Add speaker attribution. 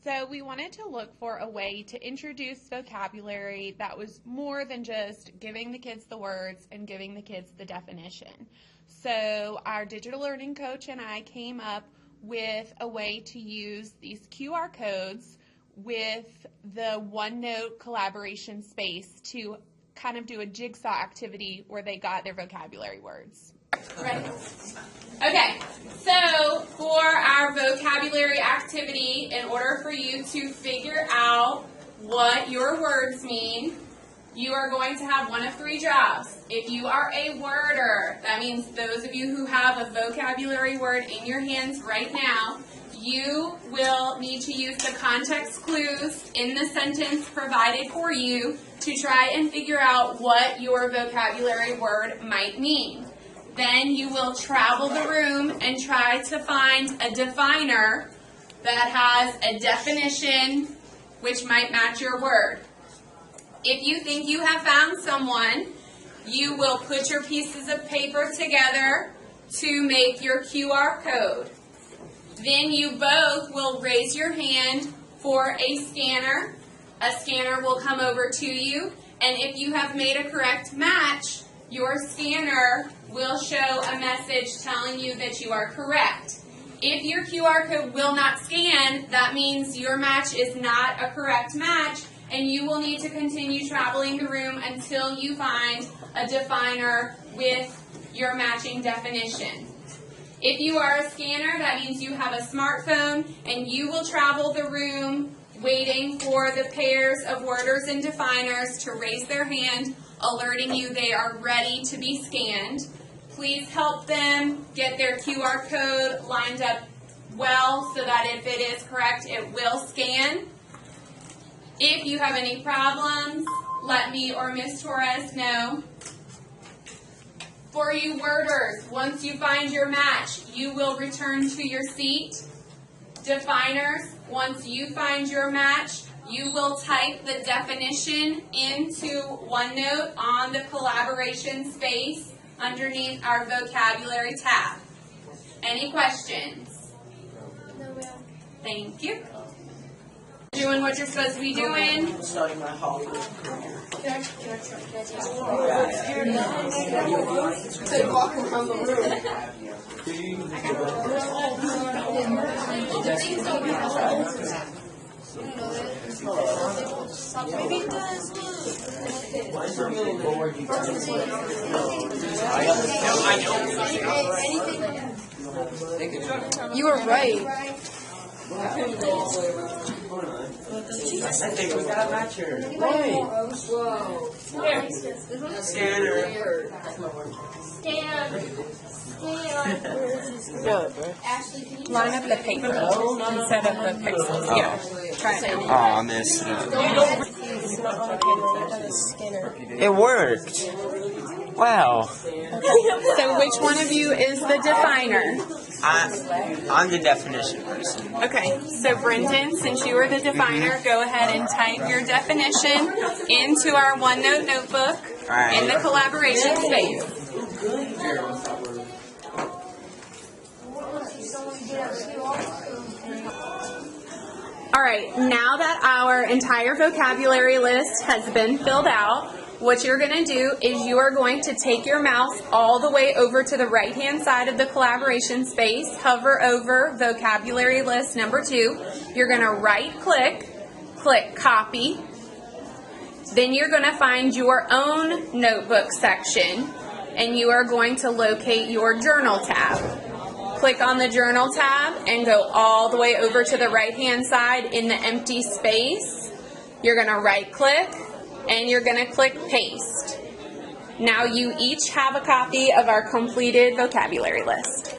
Speaker 1: So we wanted to look for a way to introduce vocabulary that was more than just giving the kids the words and giving the kids the definition. So our digital learning coach and I came up with a way to use these QR codes with the OneNote collaboration space to kind of do a jigsaw activity where they got their vocabulary words. Right? Okay, so for our vocabulary activity, in order for you to figure out what your words mean, you are going to have one of three jobs. If you are a worder, that means those of you who have a vocabulary word in your hands right now, you will need to use the context clues in the sentence provided for you to try and figure out what your vocabulary word might mean. Then you will travel the room and try to find a definer that has a definition which might match your word. If you think you have found someone, you will put your pieces of paper together to make your QR code. Then you both will raise your hand for a scanner. A scanner will come over to you, and if you have made a correct match, your scanner will show a message telling you that you are correct. If your QR code will not scan, that means your match is not a correct match, and you will need to continue traveling the room until you find a definer with your matching definition. If you are a scanner, that means you have a smartphone, and you will travel the room waiting for the pairs of worders and definers to raise their hand, alerting you they are ready to be scanned. Please help them get their QR code lined up well so that if it is correct, it will scan. If you have any problems, let me or Ms. Torres know. For you worders, once you find your match, you will return to your seat. Definers, once you find your match, you will type the definition into OneNote on the collaboration space underneath our vocabulary tab. Any questions?
Speaker 2: No, ma'am.
Speaker 1: Thank you. Doing what you're supposed to be doing.
Speaker 3: Starting my holiday
Speaker 2: Can I walking around the Maybe it does. You were right.
Speaker 3: I think we got a match here. Scanner.
Speaker 1: Line up the paper instead of the pixels. Yeah. Try it.
Speaker 3: Oh, I missed it. It worked. Wow.
Speaker 1: So which one of you is the definer?
Speaker 3: I'm the definition person.
Speaker 1: Okay, so Brendan, since you are the definer, go ahead and type your definition into our OneNote notebook in the collaboration space. All right, now that our entire vocabulary list has been filled out, what you're going to do is you are going to take your mouse all the way over to the right-hand side of the collaboration space, hover over vocabulary list number 2. You're going to right-click, click copy. Then you're going to find your own notebook section, and you are going to locate your journal tab. Click on the journal tab and go all the way over to the right-hand side in the empty space. You're going to right-click, and you're going to click paste. Now you each have a copy of our completed vocabulary list.